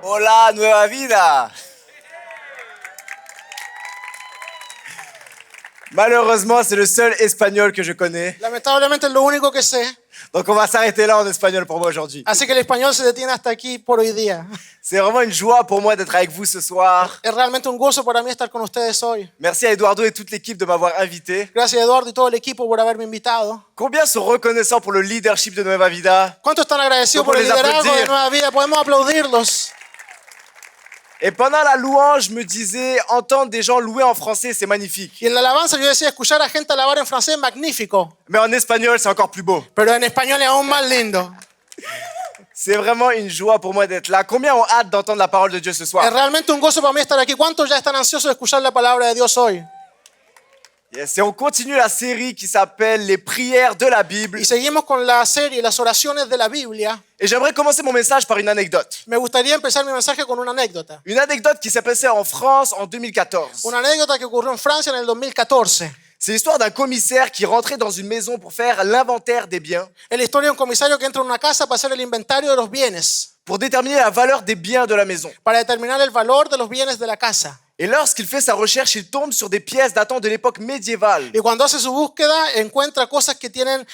Hola, nueva vida. Malheureusement, c'est le seul espagnol que je connais. Lamentablemente es lo único que sé. Donc on va s'arrêter là en espagnol pour moi aujourd'hui. Así que el español se detiene hasta aquí por hoy día. C'est vraiment une joie pour moi d'être avec vous ce soir. Es realmente un gozo para mí estar con ustedes hoy. Merci à Eduardo et toute l'équipe de m'avoir invité. Gracias Eduardo y todo el equipo por haberme invitado. Combien sont reconnaissants pour le leadership de Nueva Vida? ¿Cuántos están agradecidos por el liderazgo de Nueva Vida? Podemos aplaudirlos. Et pendant la louange, je me disais, entendre des gens louer en français, c'est magnifique. Y en la alabanza yo decía, escuchar a gente alabar en francés es magnífico. Mais en espagnol, c'est encore plus beau. Pero en español es aún más lindo. C'est vraiment une joie pour moi d'être là. Combien ont hâte d'entendre la parole de Dieu ce Es soir? realmente un gozo para mí estar aquí. ¿Cuántos ya están ansiosos de escuchar la palabra de Dios hoy? Yes, et on continue la série qui s'appelle Les prières de la Bible. Y seguimos con la serie Las oraciones de la Biblia. Et j'aimerais commencer mon message par une anecdote. Me gustaría empezar mi mensaje con una anécdota. Une anecdote qui s'est passée en France en 2014. Una anécdota que ocurrió en Francia en el 2014. C'est l'histoire d'un commissaire qui rentrait dans une maison pour faire l'inventaire des biens, Es la historia de un comisario que entra en una casa para hacer el inventario de los bienes, pour déterminer la valeur des biens de la maison. para determinar el valor de los bienes de la casa. Et lorsqu'il fait sa recherche, il tombe sur des pièces datant de l'époque médiévale. Y cuando hace su búsqueda, encuentra cosas que tienen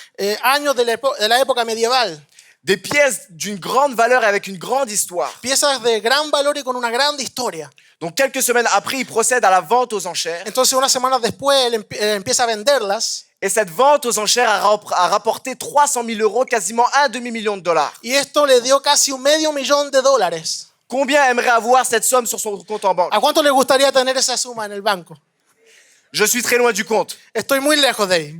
años de la época medieval. Des pièces d'une grande valeur et avec une grande histoire. Piezas de gran valor y con una grande historia. Donc quelques semaines après, il procède à la vente aux enchères. Entonces, unas semanas después, él empieza a venderlas. Et cette vente aux enchères a rapporté 300 000 euros, quasiment un demi-million de dollars. Y esto le dio casi $500,000. Combien aimerait avoir cette somme sur son compte en banque? ¿A cuánto le gustaría tener esa suma en el banco? Je suis très loin du compte. Estoy muy lejos de ahí.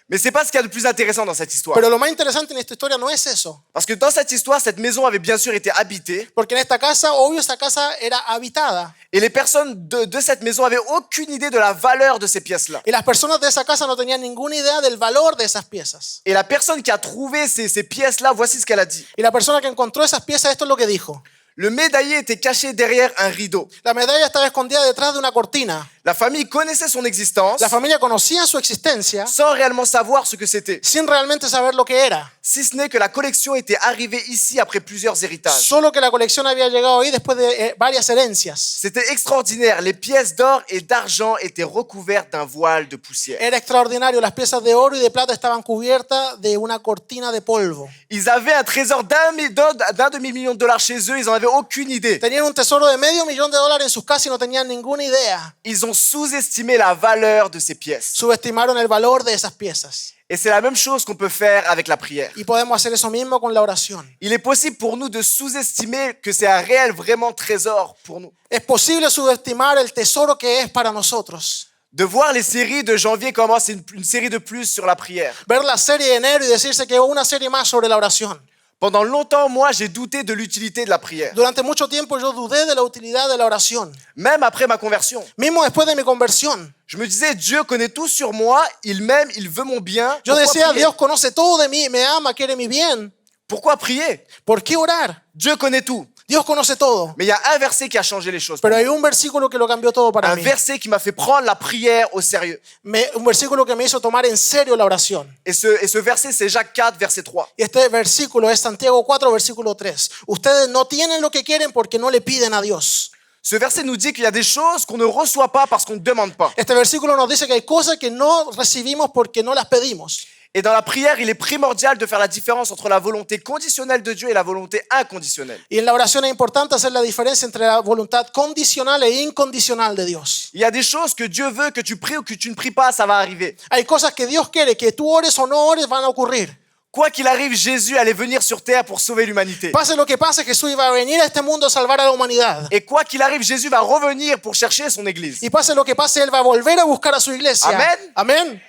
Mais c'est pas ce qu'il y a de plus intéressant dans cette histoire. Pero lo más interesante en esta historia no es eso. Parce que dans cette histoire, cette maison avait bien sûr été habitée. Porque en esta casa, obvio, esta casa era habitada. Et les personnes de cette maison avaient aucune idée de la valeur de ces pièces-là. Y las personas de esa casa no tenían ninguna idea del valor de esas piezas. Et la personne qui a trouvé ces pièces-là, voici ce qu'elle a dit. Y la persona que encontró esas piezas, esto es lo que dijo. Le médaillé était caché derrière un rideau. La medalla estaba escondida detrás de una cortina. La famille connaissait son existence La familia conocía su existencia sans réellement savoir ce que c'était. sin realmente saber lo que era. Si ce n'est que la collection était arrivée ici après plusieurs héritages. Solo que la colección había llegado ahí después de varias herencias. C'était extraordinaire. Les pièces d'or et d'argent étaient recouvertes d'un voile de poussière. Era extraordinario. Las piezas de oro y de plata estaban cubiertas de una cortina de polvo. Ils avaient un trésor d'un demi-million de dollars chez eux. Ils n'en avaient aucune idée. Tenían un tesoro de $500,000 en sus casas y no tenían ninguna idea. Ils ont sous-estimé la valeur de ces pièces. Subestimaron el valor de esas piezas. Et c'est la même chose qu'on peut faire avec la prière. Y podemos hacer eso mismo con la oración. Il est possible pour nous de sous-estimer que c'est un réel, vraiment trésor pour nous. Es posible subestimar el tesoro que es para nosotros. De voir les séries de janvier comment c'est une série de plus sur la prière. Ver la serie de enero y decirse que una serie más sobre la oración. Pendant longtemps, moi, j'ai douté de l'utilité de la prière. Durante mucho tiempo yo dudé de la utilidad de la oración. Même après ma conversion. Mismo después de mi conversión. Je me disais, Dieu connaît tout sur moi, il m'aime, il veut mon bien. Yo Pourquoi decía, prier? Dios conoce todo de mí, me ama, quiere mi bien. Pourquoi prier? ¿Por qué orar? Dieu connaît tout. Dios conoce todo. Mais il y a un verset qui a changé les choses. Pero hay un versículo que lo cambió todo para Un mí. verset qui m'a fait prendre la prière au sérieux. Un versículo que me hizo tomar en serio la oración. Et ce verset, c'est Jacques 4, verset 3. Y este versículo es Santiago 4, versículo 3. Ustedes no tienen lo que quieren porque no le piden a Dios. Ce verset nous dit qu'il y a des choses qu'on ne reçoit pas parce qu'on ne demande pas. Este versículo nos dice que hay cosas que no recibimos porque no las pedimos. Et dans la prière, il est primordial de faire la différence entre la volonté conditionnelle de Dieu et la volonté inconditionnelle. Y en la oración es importante hacer la diferencia entre la voluntad condicional e incondicional de Dios. Il y a des choses que Dieu veut que tu pries ou que tu ne pries pas, ça va arriver. Hay cosas que Dios quiere que tú ores o no ores van a ocurrir. Quoi qu'il arrive, Jésus allait venir sur terre pour sauver l'humanité. Pase lo que pase, Jesús iba a venir a este mundo a salvar a la humanidad. Et quoi qu'il arrive, Jésus va revenir pour chercher son église. Y pase lo que pase, Él va a volver a buscar a su iglesia. Amén. Amén.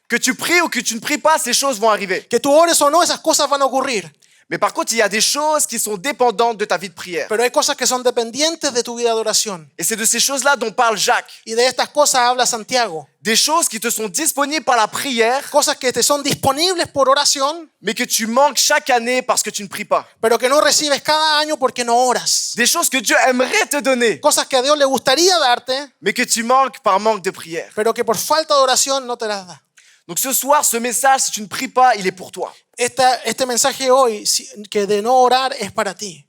Que tu pries ou que tu ne pries pas, ces choses vont arriver. Que tú ores o no, esas cosas van a ocurrir. Mais par contre, il y a des choses qui sont dépendantes de ta vie de prière. Pero hay cosas que son dependientes de tu vida de oración. Et c'est de ces choses-là dont parle Jacques. Y de estas cosas habla Santiago. Des choses qui te sont disponibles par la prière, Cosas que te son disponibles por oración, mais que tu manques chaque année parce que tu ne pries pas. pero que no recibes cada año porque no oras. Des choses que Dieu aimerait te donner, Cosas que a Dios le gustaría darte, mais que tu manques par manque de prière. pero que por falta de oración no te las da. Donc ce soir, ce message, si tu ne pries pas, il est pour toi. Este mensaje hoy, que de no orar, es para ti.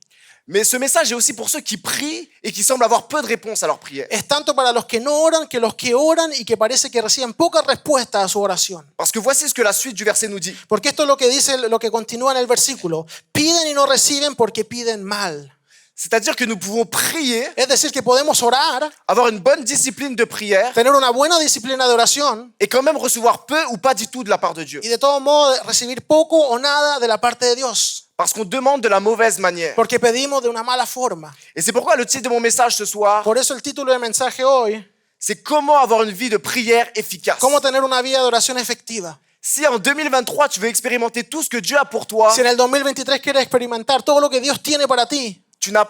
Mais ce message est aussi pour ceux qui prient et qui semblent avoir peu de réponses à leurs prières. Es tanto para los que no oran que los que oran y que parece que reciben poca respuesta a su oración. Parce que voici ce que la suite du verset nous dit. Porque esto es lo que dice, lo que continúa en el versículo. Piden y no reciben porque piden mal. C'est-à-dire que nous pouvons prier, Es decir, que podemos orar, avoir une bonne discipline de prière tener una buena disciplina de oración et quand même recevoir peu ou pas du tout de la part de Dieu. y de todo modo recibir poco o nada de la parte de Dios. Parce qu'on demande de la mauvaise manière. Porque pedimos de una mala forma. Et c'est pourquoi le titre de mon message ce soir, Por eso el título del mensaje hoy, c'est comment avoir une vie de prière efficace. cómo tener una vida de oración efectiva. Si en 2023 tu veux expérimenter tout ce que Dieu a pour toi, Si en el 2023 quieres experimentar todo lo que Dios tiene para ti, tu n'as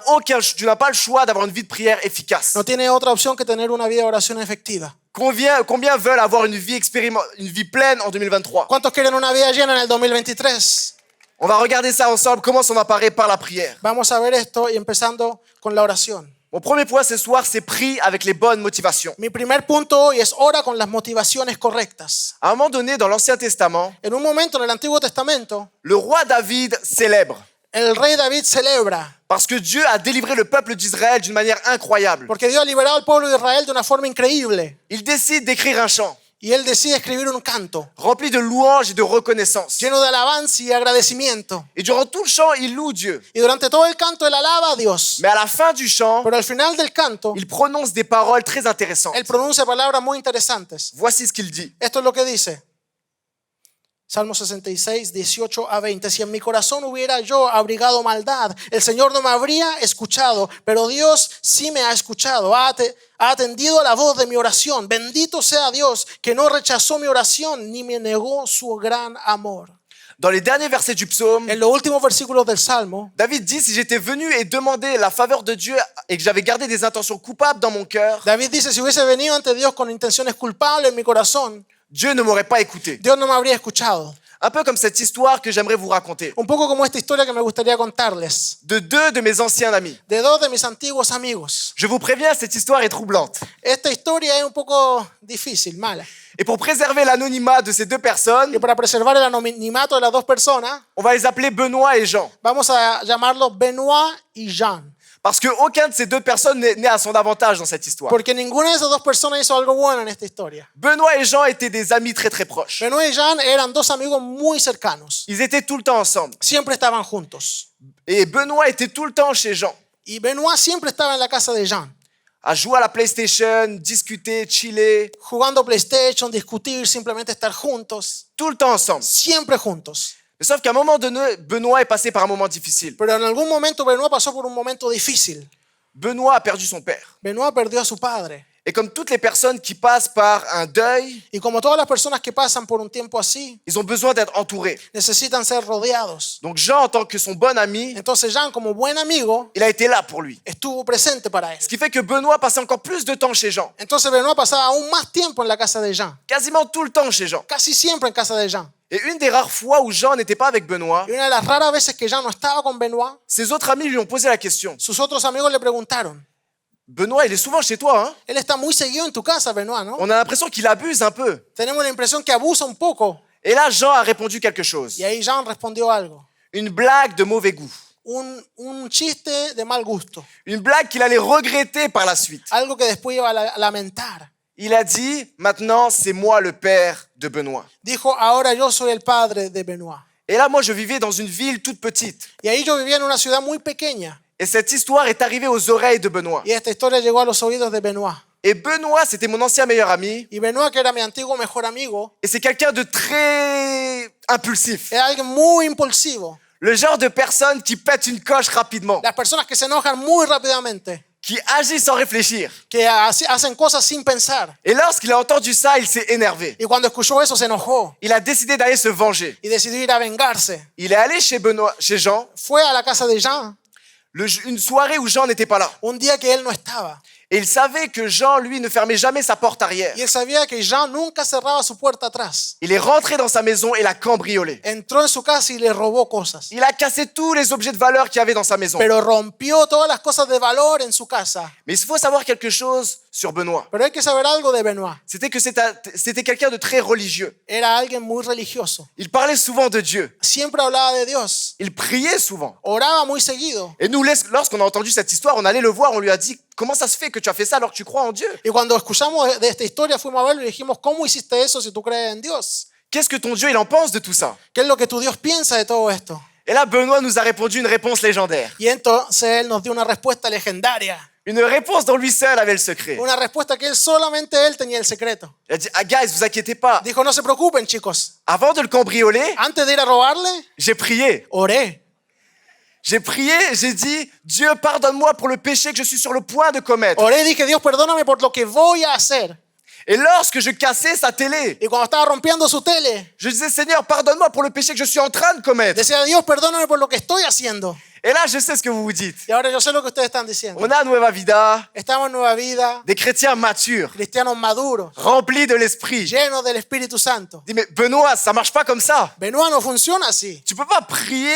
pas le choix d'avoir une vie de prière efficace. no tienes otra opción que tener una vida de oración efectiva. Combien veulent avoir une vie pleine en 2023? ¿Cuántos quieren una vida llena en el 2023? On va regarder ça ensemble, comment s'en apparaît par la prière. Vamos a ver esto y empezando con la oración. Mon premier point ce soir, c'est prie avec les bonnes motivations. Mi primer punto hoy es ora con las motivaciones correctas. À un moment donné, dans l'Ancien Testament, En un momento en el Antiguo Testamento, le roi David célèbre el rey David celebra parce que Dieu a délivré le peuple d'Israël d'une manière incroyable. porque Dios ha liberado al pueblo de Israel de una forma increíble. Il décide d'écrire un chant Y él decide escribir un canto rempli de louanges et de reconnaissance. lleno de alabanza y agradecimiento. Et durant tout le chant, il loue Dieu. Y durante todo el canto él alaba a Dios. Mais à la fin du chant, Pero al final del canto, il prononce des paroles très intéressantes. él pronuncia palabras muy interesantes. Voici ce qu'il dit. Esto es lo que dice. Salmo 66, 18 a 20. Si en mi corazón hubiera yo abrigado maldad, el Señor no me habría escuchado, pero Dios sí me ha escuchado. Ha atendido a la voz de mi oración. Bendito sea Dios que no rechazó mi oración ni me negó su gran amor. Dans les derniers versets du psaume, En los últimos versículos del Salmo, David dit, si j'étais venu et demandé la faveur de Dieu et que j'avais gardé des intentions coupables dans mon cœur, David dice, si hubiese venido ante Dios con intenciones culpables en mi corazón, Dieu ne m'aurait pas écouté. Dios no me habría escuchado. Un peu comme cette histoire que j'aimerais vous raconter. Un poco como esta historia que me gustaría contarles, De deux de mes anciens amis. de dos de mis antiguos amigos. Je vous préviens, cette histoire est troublante. Esta historia es un poco difícil, mala. Et pour préserver l'anonymat de ces deux personnes, Y para preservar el anonimato de las dos personas, on va les appeler Benoît et Jean. vamos a llamarlos Benoit y Jean. Parce qu'aucun de ces deux personnes n'est à son avantage dans cette histoire. Porque ninguna de esas dos personas hizo algo bueno en esta historia. Benoît et Jean étaient des amis très très proches. Benoit y Jean eran dos amigos muy cercanos. Ils étaient tout le temps ensemble. Siempre estaban juntos. Et Benoît était tout le temps chez Jean, Y Benoit siempre estaba en la casa de Jean, à jouer à la PlayStation, discuter, chiller, jugando PlayStation, discutir, simplemente estar juntos. tout le temps ensemble. Siempre juntos. Mais sauf qu'à un moment donné, Benoît est passé par un moment difficile. Pero en algún momento Benoit pasó por un momento difícil. Benoît a perdu son père. Benoit perdió a su padre. Et comme toutes les personnes qui passent par un deuil, Y como todas las personas que pasan por un tiempo así, ils ont besoin d'être entourés. necesitan ser rodeados. Donc Jean, en tant que son bon ami, Entonces Jean, como buen amigo, il a été là pour lui. estuvo presente para él. Ce qui fait que Benoît passait encore plus de temps chez Jean. Entonces Benoit pasaba aún más tiempo en la casa de Jean. Quasiment tout le temps chez Jean. Casi siempre en casa de Jean. Et une des rares fois où Jean n'était pas avec Benoît, Y una de las raras veces que Jean no estaba con Benoit, ses autres amis lui ont posé la question. sus otros amigos le preguntaron, Benoît, il est souvent chez toi, hein? él está muy seguido en tu casa, Benoit, ¿no? On a l'impression qu'il abuse un peu. Tenemos la impresión que abusa un poco. Et là, Jean a répondu quelque chose. Y ahí Jean respondió algo. Une blague de mauvais goût. Un chiste de mal gusto. Une blague qu'il allait regretter par la suite. Algo que después iba a lamentar. Il a dit, maintenant, c'est moi le père de Benoît. Dijo, ahora yo soy el padre de Benoit. Et là, moi, je vivais dans une ville toute petite. Y ahí yo vivía en una ciudad muy pequeña. Et cette histoire est arrivée aux oreilles de Benoît. Y esta historia llegó a los oídos de Benoit. Et Benoît, c'était mon ancien meilleur ami. Y Benoit, que era mi antiguo mejor amigo, Et c'est quelqu'un de très impulsif. era alguien muy impulsivo. Le genre de personne qui pète une coche rapidement. Las personas que se enojan muy rápidamente, Qui agit sans réfléchir. que hacen cosas sin pensar. Et lorsqu'il a entendu ça, il s'est énervé. Y cuando escuchó eso se enojó Il a décidé d'aller se venger. y decidió ir a vengarse. Il est allé chez Jean, Fue a la casa de Jean une soirée où Jean n'était pas là. un día que él no estaba. Et il savait que Jean, lui, ne fermait jamais sa porte arrière. Y él sabía que Jean nunca cerraba su puerta atrás. Il est rentré dans sa maison et l'a cambriolé. Entró en su casa y le robó cosas. Il a cassé tous les objets de valeur qu'il y avait dans sa maison. Pero rompió todas las cosas de valor en su casa. Mais il faut savoir quelque chose sur Benoît. Pero hay que saber algo de Benoit. C'était que c'était quelqu'un de très religieux. Era alguien muy religioso. Il parlait souvent de Dieu. Siempre hablaba de Dios. Il priait souvent. Oraba muy seguido. Et nous, lorsqu'on a entendu cette histoire, on allait le voir, on lui a dit, comment ça se fait que tu as fait ça alors que tu crois en Dieu? Y cuando escuchamos de esta historia, fuimos a verlo y dijimos, ¿cómo hiciste eso si tú crees en Dios? Qu'est-ce que ton Dieu, il en pense de tout ça? ¿Qué es lo que tu Dios piensa de todo esto? Et là, Benoît nous a répondu une réponse légendaire. Y entonces él nos dio una respuesta legendaria. Une réponse dont lui seul avait le secret. Una respuesta que solamente él tenía el secreto. Il a dit, ah guys, vous inquiétez pas. Dijo, no se preocupen, chicos. Avant de le cambrioler, Antes de ir a robarle, j'ai prié. oré. J'ai prié, j'ai dit, Dieu, pardonne-moi pour le péché que je suis sur le point de commettre. Oré y dije, Dios, perdóname por lo que voy a hacer. Et lorsque je cassais sa télé, Y cuando estaba rompiendo su tele, je disais, Seigneur, pardonne-moi pour le péché que je suis en train de commettre. decía, Dios, perdóname por lo que estoy haciendo. Et là, je sais ce que vous vous dites. Y ahora yo sé lo que ustedes están diciendo. On a Nueva Vida, Estamos en Nueva Vida, des chrétiens matures, cristianos maduros, remplis de l'esprit. llenos del Espíritu Santo. Je dis, mais Benoît, ça marche pas comme ça. Benoit no funciona así. Tu peux pas prier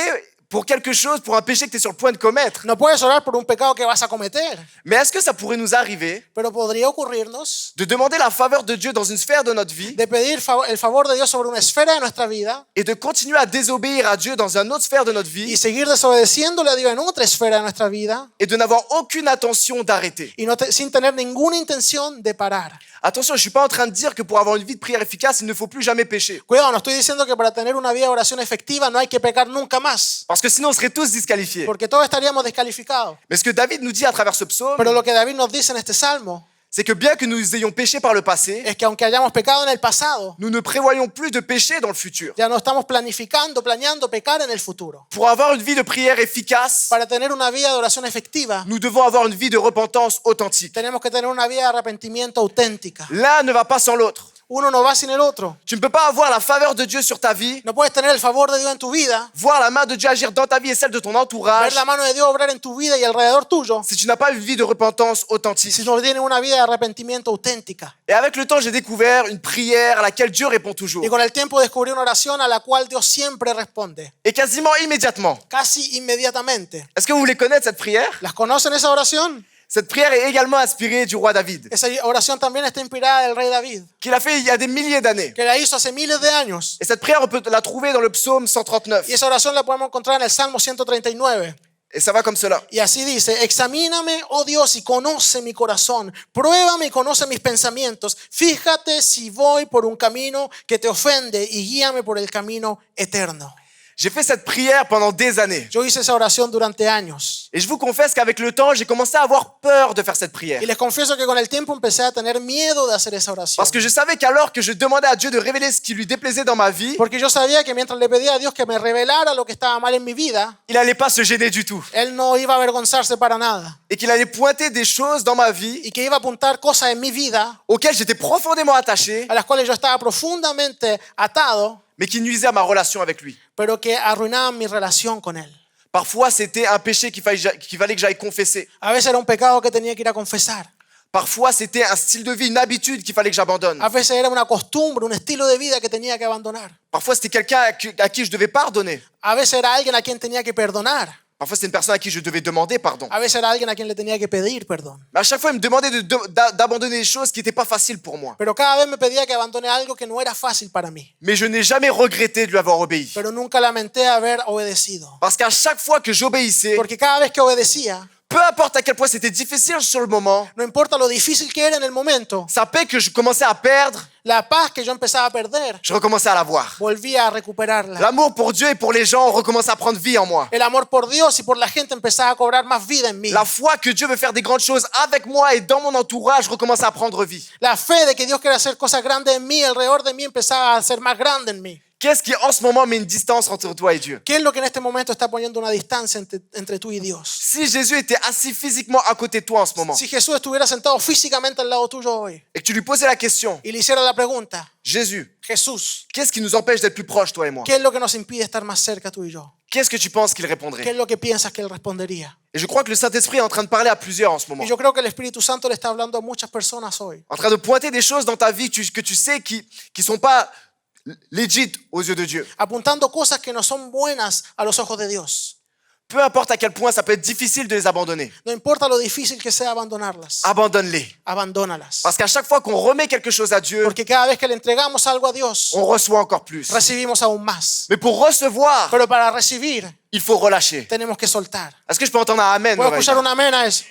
pour quelque chose, pour un péché que tu es sur le point de commettre. No puedes orar por un pecado que vas a cometer. Mais est-ce que ça pourrait nous arriver Pero podría ocurrirnos de demander la faveur de Dieu dans une sphère de notre vie de pedir el favor de Dios sobre una esfera de nuestra vida et de continuer à désobéir à Dieu dans une autre sphère de notre vie y seguir desobedeciéndole a Dios en otra esfera de nuestra vida et de n'avoir aucune intention d'arrêter? y sin tener ninguna intención de parar? Attention, je suis pas en train de dire que pour avoir une vie de prière efficace, il ne faut plus jamais pécher. Cuidado, no estoy diciendo que para tener una vida de oración efectiva no hay que pecar nunca más, Parce que sinon, on serait tous disqualifiés. porque todos estaríamos descalificados. Mais ce que David nous dit à travers ce psaume, Pero lo que David nos dice en este salmo c'est que bien que nous ayons péché par le passé, es que aunque hayamos pecado en el pasado, nous ne prévoyons plus de péché dans le futur. ya no estamos planeando pecar en el futuro. Pour avoir une vie de prière efficace, Para tener una vida de oración efectiva, nous devons avoir une vie de repentance authentique. tenemos que tener una vida de arrepentimiento auténtica. L'un ne va pas sans l'autre. Uno no va sin el otro. Tu ne peux pas avoir la faveur de Dieu sur ta vie, No puedes tener el favor de Dios en tu vida, voir la main de Dieu agir dans ta vie et celle de ton ver entourage, la mano de Dios obrar en tu vida y alrededor tuyo, si tu n'as pas une vie de repentance authentique. si no tienes una vida de arrepentimiento auténtica. Et avec le temps, j'ai découvert une prière à laquelle Dieu répond toujours. Y con el tiempo descubrí una oración a la cual Dios siempre responde, Et quasiment immédiatement. casi inmediatamente. Est-ce que vous voulez connaître cette prière? ¿Las conocen esa oración? Cette prière est également inspirée du roi David, Esa oración también está inspirada del rey David, qu'il a fait il y a des milliers d'années. que la hizo hace miles de años. Et cette prière, on peut la trouver dans le psaume 139. Y esa oración la podemos encontrar en el Salmo 139. Et ça va comme cela. Y así dice, examíname, oh Dios, y conoce mi corazón. Pruébame y conoce mis pensamientos. Fíjate si voy por un camino que te ofende y guíame por el camino eterno. J'ai fait cette prière pendant des années. Yo hice esa oración durante años. Et je vous confesse qu'avec le temps, j'ai commencé à avoir peur de faire cette prière. Y les confieso que con el tiempo empecé a tener miedo de hacer esa oración. Parce que je savais qu'alors que je demandais à Dieu de révéler ce qui lui déplaisait dans ma vie, Porque yo sabía que mientras le pedía a Dios que me revelara lo que estaba mal en mi vida, il n'allait pas se gêner du tout. Él no iba a avergonzarse para nada. Et qu'il allait pointer des choses dans ma vie Y que iba a apuntar cosas en mi vida auxquelles j'étais profondément attaché, a las cuales yo estaba profundamente atado, mais qui nuisaient à ma relation avec lui. pero que arruinaban mi relación con Él. Parfois, c'était un péché qu'il fallait que j'aille confesser. A veces era un pecado que tenía que ir a confesar. Parfois, c'était un style de vie, une habitude qu'il fallait que j'abandonne. A veces era una costumbre, un estilo de vida que tenía que abandonar. Parfois, c'était quelqu'un à qui je devais pardonner. A veces era alguien a quien tenía que perdonar. Parfois, c'était une personne à qui je devais demander pardon. A veces era alguien a quien le tenía que pedir perdón. Mais à chaque fois, il me demandait d'abandonner des choses qui n'étaient pas faciles pour moi. Pero cada vez me pedía que abandone algo que no era fácil para mí. Mais je n'ai jamais regretté de lui avoir obéi. Pero nunca lamenté haber obedecido. Parce qu'à chaque fois que j'obéissais, Porque cada vez que obedecía, peu importe à quel point c'était difficile sur le moment, no importa lo difícil que era en el momento, sa paix que je commençais à perdre, la paz que yo empezaba a perder, je recommençais à la voir. volvía a recuperarla. L'amour pour Dieu et pour les gens recommençait à prendre vie en moi. El amor por Dios y por la gente empezaba a cobrar más vida en mí. La foi que Dieu veut faire des grandes choses avec moi et dans mon entourage recommençait à prendre vie. La fe de que Dios quiere hacer cosas grandes en mí, alrededor de mí, empezaba a ser más grande en mí. Qu'est-ce qui en ce moment met une distance entre toi et Dieu? ¿Qué es lo que en este momento está poniendo una distancia entre tú y Dios? Si Jésus était assis physiquement à côté de toi en ce moment Si Jesús estuviera sentado físicamente al lado tuyo hoy et que tu lui posais la question, y le hiciera la pregunta, Jésus, Jesús, qu'est-ce qui nous empêche d'être plus proches, toi et moi? ¿qué es lo que nos impide estar más cerca tú y yo? qu'est-ce que tu penses qu'il ¿Qué répondrait? es lo que piensas que él respondería? Et je crois que le Saint-Esprit est en train de parler à plusieurs en ce moment. Y yo creo que el Espíritu Santo le está hablando a muchas personas hoy. En train de pointer des choses dans ta vie que tu sais qui sont pas legit aux yeux de Dieu. Apuntando cosas que no son buenas a los ojos de Dios. Peu importe à quel point ça peut être difficile de les abandonner. No importa lo difícil que sea abandonarlas. Abandonne-les. Abandónalas. Parce qu'à chaque fois qu'on remet quelque chose à Dieu, Porque cada vez que le entregamos algo a Dios, on reçoit encore plus. recibimos aún más. Mais pour recevoir, Pero para recibir, il faut relâcher. tenemos que soltar. Est-ce que je peux entendre un amen? Puedo Noraïda? escuchar un amén a eso.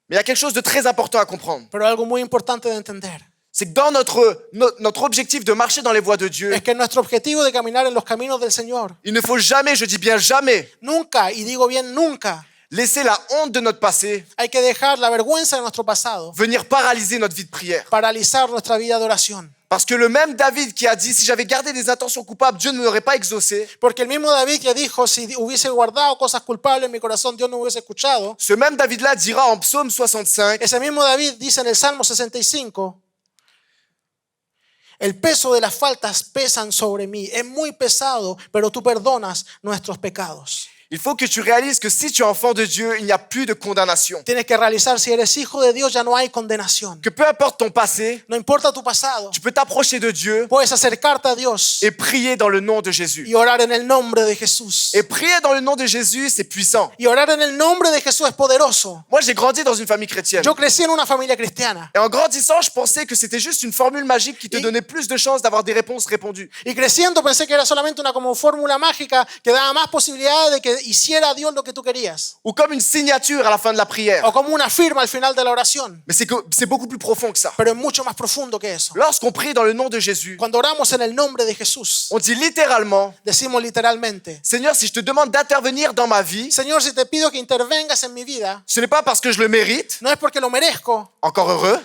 Mais il y a quelque chose de très important à comprendre. Pero algo muy importante de entender C'est que dans notre objectif de marcher dans les voies de Dieu, es que nuestro objetivo de caminar en los caminos del Señor, il ne faut jamais, je dis bien jamais, nunca, y digo bien nunca, laisser la honte de notre passé hay que dejar la vergüenza de nuestro pasado venir paralyser notre vie de prière. paralizar nuestra vida de oración. Parce que le même David qui a dit, si j'avais gardé des intentions coupables, Dieu ne m'aurait pas exaucé. Porque el mismo David que dijo, si hubiese guardado cosas culpables en mi corazón, Dios no hubiese escuchado. Ce même David-là dira en Psaume 65, Ese mismo David dice en el Salmo 65, el peso de las faltas pesan sobre mí. Es muy pesado, pero tú perdonas nuestros pecados. il faut que tu réalises que si tu es enfant de Dieu, il n'y a plus de condamnation. Tienes que realizar, si eres hijo de Dios, ya no hay condenación. Que peu importe ton passé, No importa tu pasado, tu peux t'approcher de Dieu puedes acercarte a Dios et prier dans le nom de Jésus. y orar en el nombre de Jesús. Et prier dans le nom de Jésus, c'est puissant. Y orar en el nombre de Jesús es poderoso. Moi, j'ai grandi dans une famille chrétienne. Yo crecí en una familia cristiana. Et en grandissant, je pensais que c'était juste une formule magique qui te donnait plus de chances d'avoir des réponses répondues. Y creciendo pensé que era solamente una como fórmula mágica que daba más posibilidades de que hiciera Dios lo que tú querías. Ou comme une signature à la fin de la prière. O como una firma al final de la oración. Mais c'est beaucoup plus profond que ça. Pero es mucho más profundo que eso. Lorsqu'on prie dans le nom de Jésus, Cuando oramos en el nombre de Jesús, on dit littéralement, decimos literalmente, Seigneur, si je te demande d'intervenir dans ma vie, Señor, si te pido que intervengas en mi vida, ce n'est pas parce que je le mérite, no es porque lo merezco, encore heureux.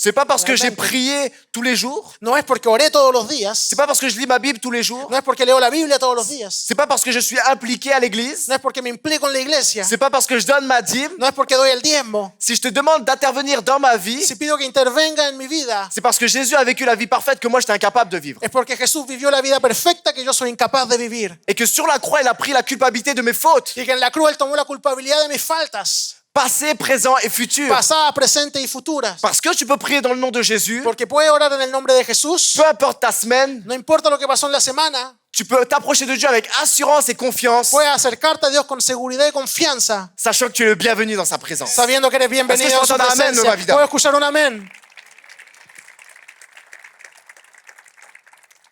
C'est pas parce que j'ai Realmente. prié tous les jours. no es porque oré todos los días, C'est pas parce que je lis ma Bible tous les jours. no es porque leo la Biblia todos los días, C'est pas parce que je suis impliqué à l'église. no es porque me implico en la iglesia, C'est pas parce que je donne ma dîme. no es porque doy el diezmo. Si je te demande d'intervenir dans ma vie, Si pido que intervenga en mi vida, c'est parce que Jésus a vécu la vie parfaite que moi j'étais incapable de vivre. es porque Jesús vivió la vida perfecta que yo soy incapaz de vivir. Et que sur la croix, il a pris la culpabilité de mes fautes, Y que en la cruz Él tomó la culpabilidad de mis faltas, passées, présentes et futures. pasadas, presentes y futuras. Parce que tu peux prier dans le nom de Jésus, Porque puedes orar en el nombre de Jesús, peu importe ta semaine, no importa lo que pasó en la semana, tu peux t'approcher de Dieu avec assurance et confiance, puedes acercarte a Dios con seguridad y confianza, sachant que tu es le bienvenu dans sa présence. sabiendo que eres bienvenido en su Amén, presencia. nueva vida. Puedo escuchar un amén.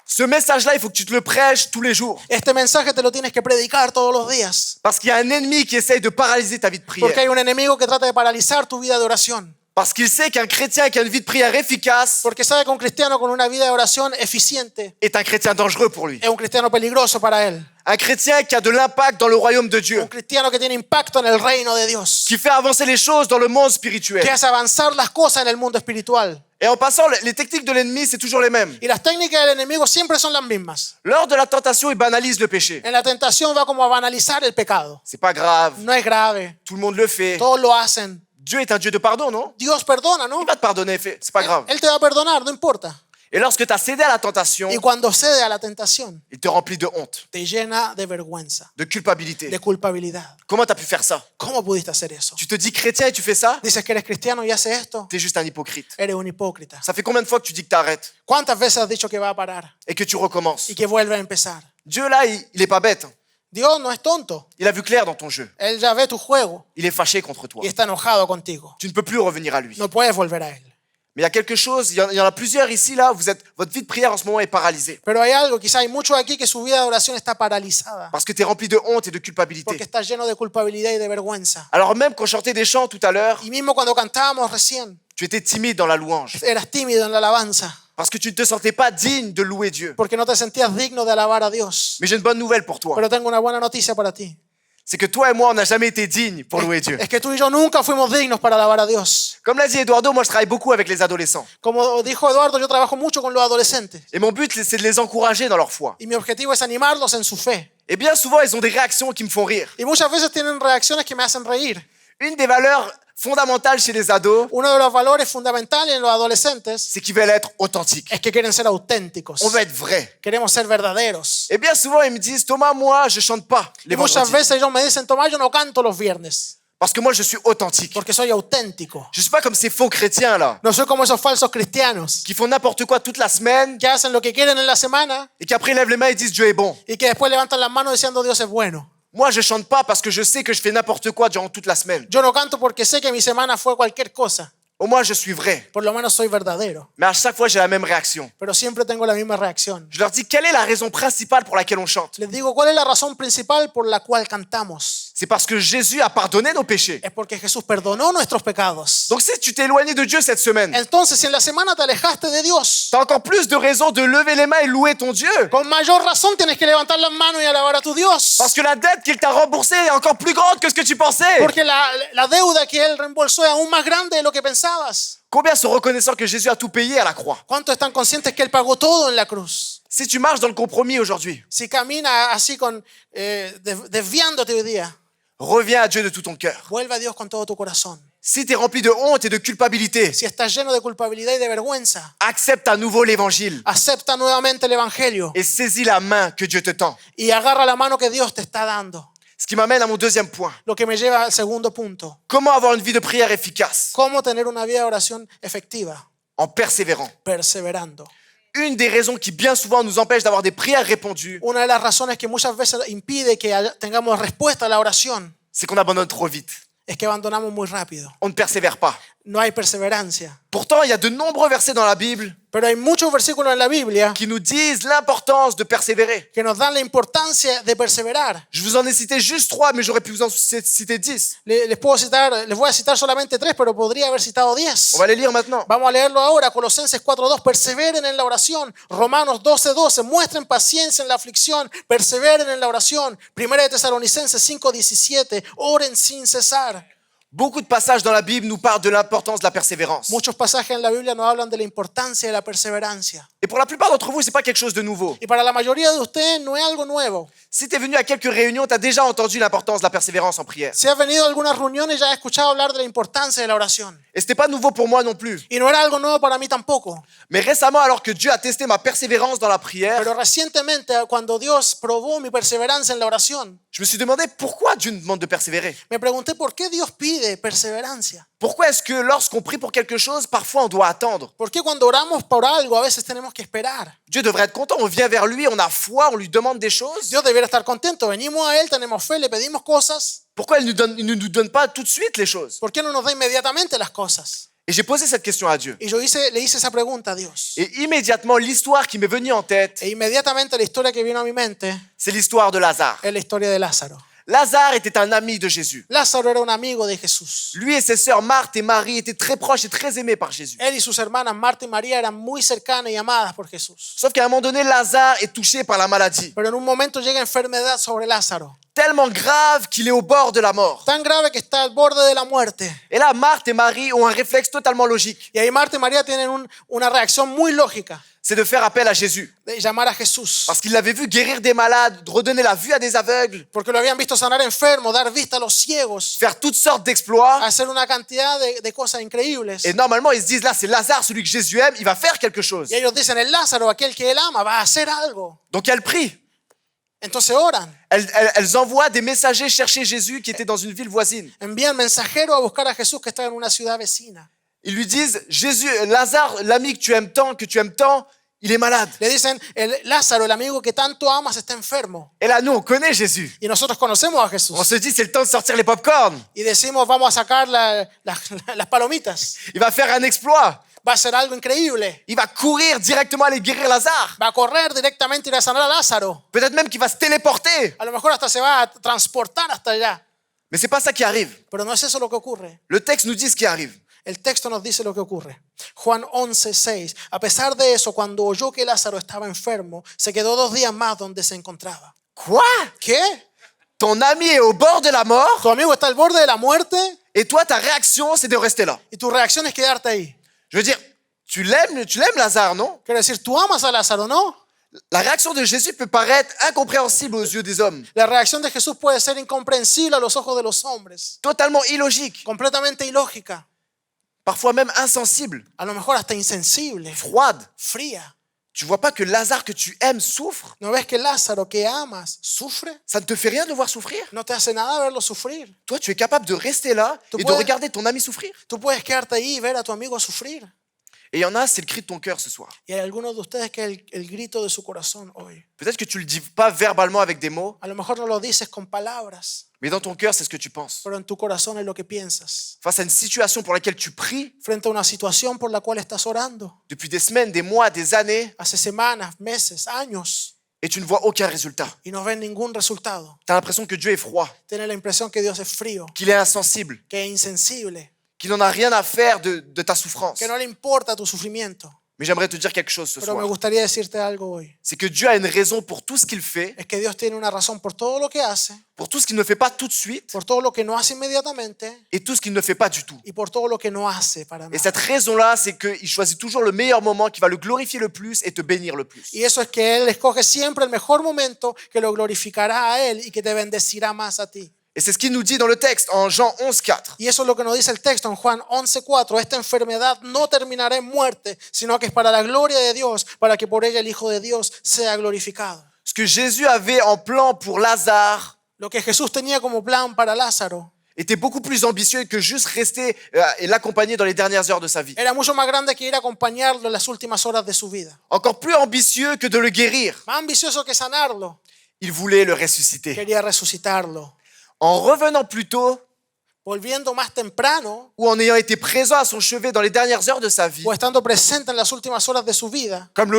Ce message-là, il faut que tu te le prêches tous les jours. Este mensaje te lo tienes que predicar todos los días. Parce qu'il y a un ennemi qui essaye de paralyser ta vie de Porque prière. hay un enemigo que trata de paralizar tu vida de oración. Parce qu'il sait qu'un chrétien qui a une vie de prière efficace Porque sabe que un cristiano con una vida de oración eficiente est un chrétien dangereux pour lui. es un cristiano peligroso para él. Un chrétien qui a de l'impact dans le royaume de Dieu, Un cristiano que tiene impacto en el reino de Dios. qui fait avancer les choses dans le monde spirituel. Que hace avanzar las cosas en el mundo espiritual. Et en passant, les techniques de l'ennemi, c'est toujours les mêmes. Y las técnicas del enemigo siempre son las mismas. Lors de la tentation, il banalise le péché. En la tentación va como a banalizar el pecado. C'est pas grave, No es grave. tout le monde le fait. Todos lo hacen. Dieu est un Dieu de pardon, non? Dios perdona, ¿no? Il va te pardonner, c'est pas grave. Él te va a perdonar, no importa. Et lorsque tu as cédé à la tentation, Y cuando cede a la tentación, il te remplit de honte, te llena de vergüenza, de culpabilité. de culpabilidad. Comment tu as pu faire ça? ¿Cómo pudiste hacer eso? Tu te dis chrétien et tu fais ça? Dices que eres cristiano y haces esto, T'es juste un hypocrite. eres un hipócrita. Ça fait combien de fois que tu dis que t'arrêtes ¿Cuántas veces has dicho que va a parar et que tu recommences? y que vuelve a empezar? Dieu, là, il est pas bête. Dios no es tonto. Il a vu clair dans ton jeu. Él ya ve tu juego Il est fâché contre toi. y está enojado contigo. Tu ne peux plus revenir à lui. No puedes volver a él. Mais il y a quelque chose, il y en a plusieurs ici, là, votre vie de prière en ce moment est paralysée. Pero hay algo, quizá hay muchos aquí que su vida de oración está paralizada Parce que tu es rempli de honte et de porque culpabilité. está lleno de culpabilidad y de vergüenza. Alors même quand je chantais des chants tout à l'heure, Y mismo cuando cantábamos recién, tu étais timide dans la louange. eras tímido en la alabanza Parce que tu ne te sentais pas digne de louer Dieu. porque no te sentías digno de alabar a Dios. Mais j'ai une bonne nouvelle pour toi. Pero tengo una buena noticia para ti. C'est que toi et moi, on n'a jamais été dignes pour louer Dieu. Es que tú y yo nunca fuimos dignos para alabar a Dios. Comme l'a dit Eduardo, moi je travaille beaucoup avec les adolescents. Como dijo Eduardo, yo trabajo mucho con los adolescentes. Et mon but, c'est de les encourager dans leur foi. Y mi objetivo es animarlos en su fe. Et bien souvent, ils ont des réactions qui me font rire. Y muchas veces tienen reacciones que me hacen reír. Une des valeurs fondamentale chez les ados, Uno de los valores fundamentales en los adolescentes c'est qu'ils veulent être authentiques. es que quieren ser auténticos. On veut être vrai. Queremos ser verdaderos. Et bien souvent, ils me disent, Thomas, moi, je chante pas les Y muchas vendredis. veces ellos me dicen, Tomás, yo no canto los viernes Parce que moi, je suis authentique. porque soy auténtico. Je suis pas comme ces faux chrétiens, là, No soy como esos falsos cristianos qui font n'importe quoi toute la semaine que hacen lo que quieren en la semana et qui après lèvent les mains et disent Dieu est bon. y que después levantan las manos diciendo Dios es bueno. Moi, je chante pas parce que je sais que je fais n'importe quoi durant toute la semaine. Yo no canto porque sé que mi semana fue cualquier cosa. Au moins, je suis vrai. Por lo menos soy verdadero. Mais à chaque fois, j'ai la même réaction. Pero siempre tengo la misma reacción. Je leur dis, quelle est la raison principale pour laquelle on chante? Les digo, ¿cuál es la razón principal por la cual cantamos? C'est parce que Jésus a pardonné nos péchés. Es porque Jesús perdonó nuestros pecados. Donc si tu t'es éloigné de Dieu cette semaine, Entonces, si en la semana te alejaste de Dios, t'as encore plus de raisons de lever les mains et louer ton Dieu. con mayor razón tienes que levantar las manos y alabar a tu Dios. Parce que la dette qu'il t'a remboursée est encore plus grande que ce que tu pensais. Porque la deuda que Él reembolsó es aún más grande de lo que pensabas. Combien sont reconnaissants que Jésus a tout payé à la croix? ¿Cuántos están conscientes que Él pagó todo en la cruz? Si tu marches dans le compromis aujourd'hui, Si camina así desviándote hoy día, reviens à Dieu de tout ton cœur. vuelve a Dios con todo tu corazón. Si tu es rempli de honte et de culpabilité, Si estás lleno de culpabilidad y de vergüenza, accepte à nouveau l'évangile acepta nuevamente el Evangelio et saisis la main que Dieu te tend. y agarra la mano que Dios te está dando. Ce qui m'amène à mon deuxième point. Lo que me lleva al segundo punto. Comment avoir une vie de prière efficace? ¿Cómo tener una vida de oración efectiva? En persévérant. Perseverando. Une des raisons qui bien souvent nous empêche d'avoir des prières répondues, Una de las razones que muchas veces impide que tengamos respuesta a la oración c'est qu'on abandonne trop vite. es que abandonamos muy rápido. On ne persévère pas. No hay perseverancia. Pourtant, il y a de nombreux versets dans la Bible Pero hay muchos versículos en la Biblia qui nous disent l'importance de persévérer. que nos dan la importancia de perseverar. Je vous en ai cité juste 3, mais j'aurais pu vous en citer 10. Les voy a citar solamente 3, pero podría haber citado 10. On va les lire maintenant. Vamos a leerlo ahora. Colosenses 4:2. Perseveren en la oración. Romanos 12:12. Muestren paciencia en la aflicción. Perseveren en la oración. Primera de Tesalonicenses 5:17. Oren sin cesar. Beaucoup de passages dans la Bible nous parlent de l'importance de la persévérance. Muchos pasajes en la Biblia nos hablan de la importancia de la perseverancia. Et pour la plupart d'entre vous, c'est pas quelque chose de nouveau. Y para la mayoría de ustedes no es algo nuevo. Si tu es venu à quelques réunions, tu as déjà entendu l'importance de la persévérance en prière. Si has venido a algunas reuniones ya has escuchado hablar de la importancia de la oración. Et c'était pas nouveau pour moi non plus. Y no era algo nuevo para mí tampoco. Mais récemment, alors que Dieu a testé ma persévérance dans la prière, Pero recientemente, cuando Dios probó mi perseverancia en la oración, je me suis demandé pourquoi Dieu nous demande de persévérer. me pregunté por qué Dios pide perseverancia. Pourquoi est-ce que lorsqu'on prie pour quelque chose, parfois on doit attendre? ¿Por qué cuando oramos por algo a veces tenemos que esperar? Dieu devrait être content, on vient vers lui, on a foi, on lui demande des choses. Dios debería estar contento. Venimos a Él, tenemos fe, le pedimos cosas. Pourquoi il ne nous donne pas tout de suite les choses? ¿Por qué no nos da inmediatamente las cosas? Et j'ai posé cette question à Dieu. Y yo le hice esa pregunta a Dios. Et immédiatement, l'histoire qui m'est venue en tête, E inmediatamente la historia que vino a mi mente c'est l'histoire de Lazare. es la historia de Lázaro. Lazare était un ami de Jésus. Lázaro era un amigo de Jesús. Lui et ses sœurs Marthe et Marie étaient très proches et très aimés par Jésus. Él y sus hermanas Marta y María eran muy cercanas y amadas por Jesús. Sauf qu'à un moment donné, Lazare est touché par la maladie. Pero en un momento llega enfermedad sobre Lázaro. Tellement grave qu'il est au bord de la mort. Tan grave que está al borde de la muerte. Et là, Marthe et Marie ont un réflexe totalement logique. Y ahí Marta y María tienen una reacción muy lógica C'est de faire appel à Jésus. de llamar a Jesús. Parce qu'ils l'avaient vu guérir des malades, redonner la vue à des aveugles, Porque lo habían visto sanar enfermos, dar vista a los ciegos, faire toutes sortes d'exploits. hacer una cantidad de cosas increíbles. Et normalement, ils se disent, là, c'est Lazare, celui que Jésus aime, il va faire quelque chose. Y ellos dicen, el Lázaro, aquel que él ama, va a hacer algo. Donc elles prient. Entonces oran. Elles envoient des messagers chercher Jésus qui était dans une ville voisine. Envían mensajeros a buscar a Jesús que estaba en una ciudad vecina. Ils lui disent, Jésus, Lazare, l'ami que tu aimes tant, il est malade. Le dicen, Lázaro, el amigo que tanto amas, está enfermo. Et là, nous, on connaît Jésus. Y nosotros conocemos a Jesús. On se dit, c'est le temps de sortir les pop-corns. Y decimos, vamos a sacar las palomitas. Il va faire un exploit. Va a hacer algo increíble. Il va courir directement aller guérir Lazare. Va a correr directamente, ir a sanar a Lázaro. Peut-être même qu'il va se téléporter. A lo mejor hasta se va a transportar hasta allá. Mais c'est pas ça qui arrive. Pero no es eso lo que ocurre. Le texte nous dit ce qui arrive. El texto nos dice lo que ocurre. Juan 11:6. A pesar de eso, cuando oyó que Lázaro estaba enfermo, se quedó 2 días más donde se encontraba. Quoi? ¿Qué? Ton ami est au bord de la mort Tu amigo está al borde de la muerte et toi, ta réaction, c'est de rester là. y tu reacción es quedarte ahí. Je veux dire, tu l'aimes Lazare, non? Quiero decir, tú amas a Lázaro, ¿no? La réaction de Jésus peut paraître incompréhensible aux yeux des hommes, La reacción de Jesús puede ser incomprensible a los ojos de los hombres, totalement illogique, completamente ilógica, parfois même insensible, a lo mejor hasta insensible, froide. fría. Tu vois pas que Lazare que tu aimes souffre? ¿No ves que Lázaro que amas sufre? Ça ne te fait rien de le voir souffrir? No te hace nada verlo sufrir. Toi, tu es capable de rester là Tu et de puedes- regarder ton ami souffrir. Tú puedes quedarte ahí y ver a tu amigo sufrir. Et il y en a, c'est le cri de ton cœur ce soir. Y hay algunos de ustedes que es el grito de su corazón hoy. Peut-être que tu le dis pas verbalement avec des mots, A lo mejor no lo dices con palabras, mais dans ton cœur, c'est ce que tu penses. pero en tu corazón es lo que piensas. Face à une situation pour laquelle tu pries Frente a una situación por la cual estás orando depuis des semaines, des mois, des années, hace semanas, meses, años et tu ne vois aucun résultat. y no ves ningún resultado. Tu as l'impression que Dieu est froid, Tienes la impresión que Dios es frío, qu'il est insensible, que es insensible, qu'il n'en a rien à faire de ta souffrance. que no le importa tu sufrimiento. Mais j'aimerais te dire quelque chose ce Pero me soir. gustaría decirte algo hoy. C'est que Dieu a une raison pour tout ce qu'il fait, Es que Dios tiene una razón por todo lo que hace, pour tout ce qu'il ne fait pas tout de suite, por todo lo que no hace inmediatamente et tout ce qu'il ne fait pas du tout. y por todo lo que no hace para Et nada. cette raison-là, c'est qu'il choisit toujours le meilleur moment qui va le glorifier le plus et te bénir le plus. Y eso es que Él escoge siempre el mejor momento que lo glorificará a Él y que te bendecirá más a ti. Et c'est ce qu'il nous dit dans le texte en Jean 11,4. Y eso es lo que nos dice el texto en Juan 11:4. Esta enfermedad no terminará en muerte, sino que es para la gloria de Dios, para que por ella el Hijo de Dios sea glorificado. Ce que Jésus avait en plan pour Lazare Lo que Jesús tenía como plan para Lázaro était beaucoup plus ambitieux que juste rester et l'accompagner dans les dernières heures de sa vie. era mucho más grande que ir a acompañarlo en las últimas horas de su vida. Encore plus ambitieux que de le guérir. Más ambicioso que sanarlo, Il voulait le ressusciter. quería resucitarlo. En revenant plus tôt Volviendo más temprano ou en ayant été présent à son chevet dans les dernières heures de sa vie, o estando presente en las últimas horas de su vida, comme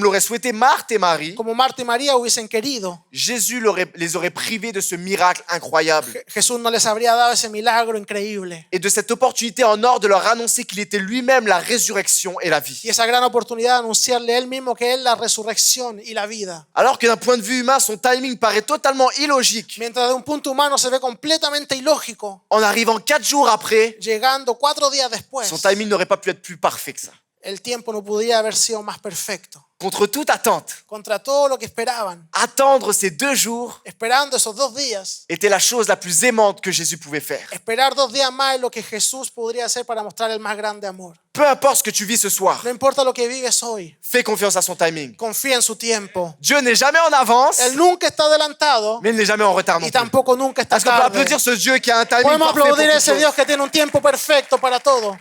l'auraient souhaité Marthe et Marie, como Marta y María hubiesen querido, Jésus les aurait privés de ce miracle incroyable Jesús no les habría dado ese milagro increíble et de cette opportunité en or de leur annoncer qu'il était lui-même la résurrection et la vie. y esa gran oportunidad de anunciarle él mismo que él la resurrección y la vida. Alors que d'un point de vue humain, son timing paraît totalement illogique. Mientras de un punto humano se ve completamente ilógico, En arrivant 4 jours après, llegando 4 días después, son timing n'aurait pas pu être plus parfait que ça. el tiempo no podía haber sido más perfecto. Contre toute attente, Contra todo lo que esperaban, attendre ces 2 jours esperando esos 2 días, était la chose la plus aimante que Jésus pouvait faire. esperar 2 días más es lo que Jesús podría hacer para mostrar el más grande amor. Peu importe ce que tu vis ce soir, No importa lo que vives hoy, fais confiance à son timing. confía en su tiempo. Dieu n'est jamais en avance, Él nunca está adelantado mais il n'est jamais en retard non y plus. tampoco nunca está Est-ce qu'on peut tarde. applaudir ce Dieu qui a un timing Podemos parfait pour aplaudir a toutes ese choses? Dios que tiene un tiempo perfecto para todo.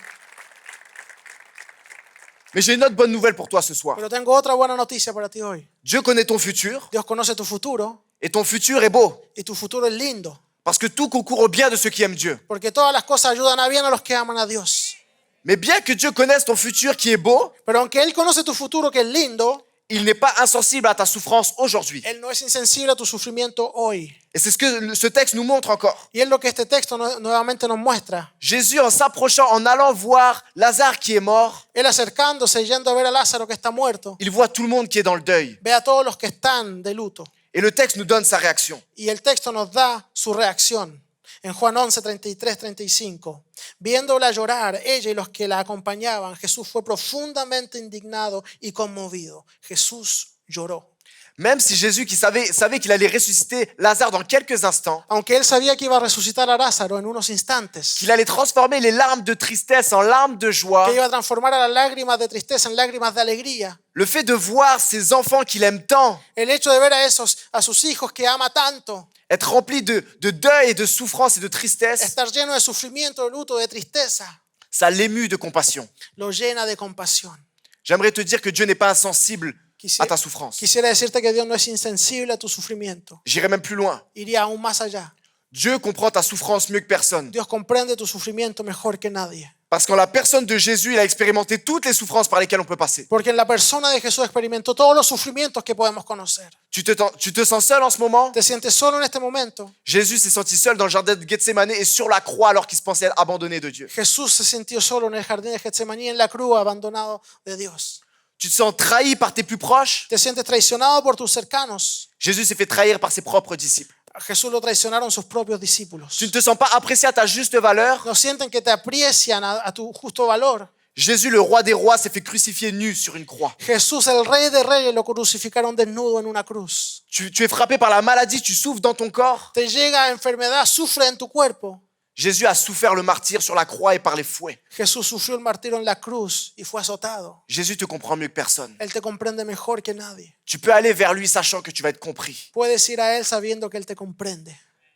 Mais j'ai une autre bonne nouvelle pour toi ce soir. Pero tengo otra buena noticia para ti hoy. Dieu connaît ton futur Dios conoce tu futuro et ton futur est beau y tu futuro es lindo. parce que tout concourt au bien de ceux qui aiment Dieu. Porque todas las cosas ayudan a bien a los que aman a Dios. Mais bien que Dieu connaisse ton futur qui est beau, Pero aunque Él conoce tu futuro que es lindo, il n'est pas insensible à ta souffrance aujourd'hui. Él no es insensible a tu sufrimiento hoy. Et c'est ce que ce texte nous montre encore. Y es lo que este texto nuevamente nos muestra. Jésus, en s'approchant, en allant voir Lazare qui est mort, Él acercándose y yendo a ver a Lázaro que está muerto, il voit tout le monde qui est dans le deuil. ve a todos los que están de luto. Et le texte nous donne sa réaction. Y el texto nos da su reacción. En Juan 11, 33, 35. Viéndola llorar, ella y los que la acompañaban, Jesús fue profundamente indignado y conmovido. Jesús lloró. Même si Jésus, qui savait qu'il allait ressusciter Lazare dans quelques instants, Aunque él sabía que iba a resucitar a Lázaro en unos instantes, qu'il allait transformer les larmes de tristesse en larmes de joie, que iba a transformar a las lágrimas de tristeza en lágrimas de alegría, le fait de voir ses enfants qu'il aime tant el hecho de ver a sus hijos que ama tanto, être remplis de deuil et de souffrance et de tristesse, estar lleno de sufrimiento, de luto, de tristeza, ça l'émut de compassion. lo llena de compasión. J'aimerais te dire que Dieu n'est pas insensible à ta souffrance. Quisiera decirte que Dios no es insensible a tu sufrimiento. J'irai même plus loin. Iría aún más allá. Dieu comprend ta souffrance mieux que personne. Dios comprende tu sufrimiento mejor que nadie. Parce qu'en la personne de Jésus, il a expérimenté toutes les souffrances par lesquelles on peut passer. Porque en la persona de Jesús experimentó todos los sufrimientos que podemos conocer. Tu te sens seul en ce moment? ¿Te sientes solo en este momento? Jésus s'est senti seul dans le jardin de Gethsémané et sur la croix alors qu'il se pensait abandonné de Dieu. Jesús se sintió solo en el jardín de Getsemaní, en la cruz, abandonado de Dios. Tu te sens trahi par tes plus proches? ¿Te sientes traicionado por tus cercanos? Jésus s'est fait trahir par ses propres disciples. A Jesús lo traicionaron sus propios discípulos. Tu ne te sens pas apprécié à ta juste valeur? No sienten que te aprecian a tu justo valor. Jésus, le roi des rois, s'est fait crucifier nu sur une croix. Jesús, el rey de reyes, lo crucificaron desnudo en una cruz. Tu es frappé par la maladie, tu souffres dans ton corps. Te llega enfermedad, sufre en tu cuerpo. Jésus a souffert le martyre sur la croix et par les fouets. Jesús sufrió el martirio en la cruz y fue azotado. Jésus te comprend mieux que personne. Él te comprende mejor que nadie. Tu peux aller vers lui sachant que tu vas être compris. Puedes ir a Él sabiendo que Él te comprende.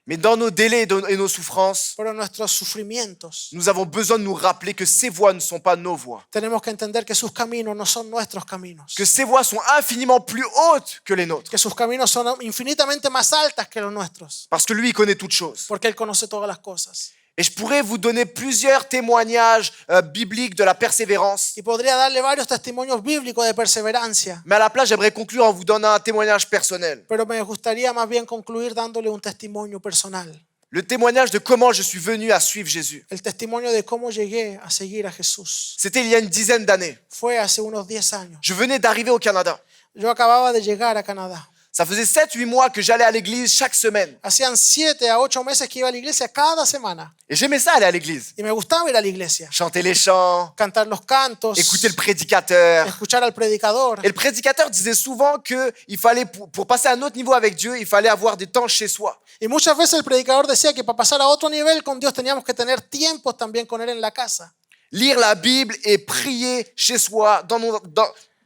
Mais dans nos délais et nos souffrances, Pero en nuestros sufrimientos nous avons besoin de nous rappeler que ses voies ne sont pas nos voies. tenemos que entender que sus caminos no son nuestros caminos. Que ses voies sont infiniment plus hautes que les nôtres. Que sus caminos son infinitamente más altas que los nuestros. Parce que lui, il connaît toutes choses. Porque Él conoce todas las cosas. Et je pourrais vous donner plusieurs témoignages bibliques de la persévérance. Y podría darle varios testimonios bíblicos de perseverancia. Mais à la place, j'aimerais conclure en vous donnant un témoignage personnel. Pero me gustaría más bien concluir dándole un testimonio personal. Le témoignage de comment je suis venu à suivre Jésus. El testimonio de cómo llegué a seguir a Jesús. C'était il y a une dizaine d'années. Fue hace unos 10 años. Je venais d'arriver au Canada. Yo acababa de llegar a Canadá. Ça faisait 7-8 mois que j'allais à l'église chaque semaine. Hacían 7 a 8 meses que iba a la iglesia cada semana. Et j'aimais ça aller à l'église. Y me gustaba ir a la iglesia. Chanter les chants, Cantar los cantos. écouter le prédicateur. Escuchar al predicador. Et le prédicateur disait souvent qu'il fallait, pour passer à un autre niveau avec Dieu, il fallait avoir des temps chez soi. Y muchas veces el predicador decía que para pasar a otro nivel con Dios teníamos que tener tiempos también con Él en la casa. Lire la Bible et prier chez soi,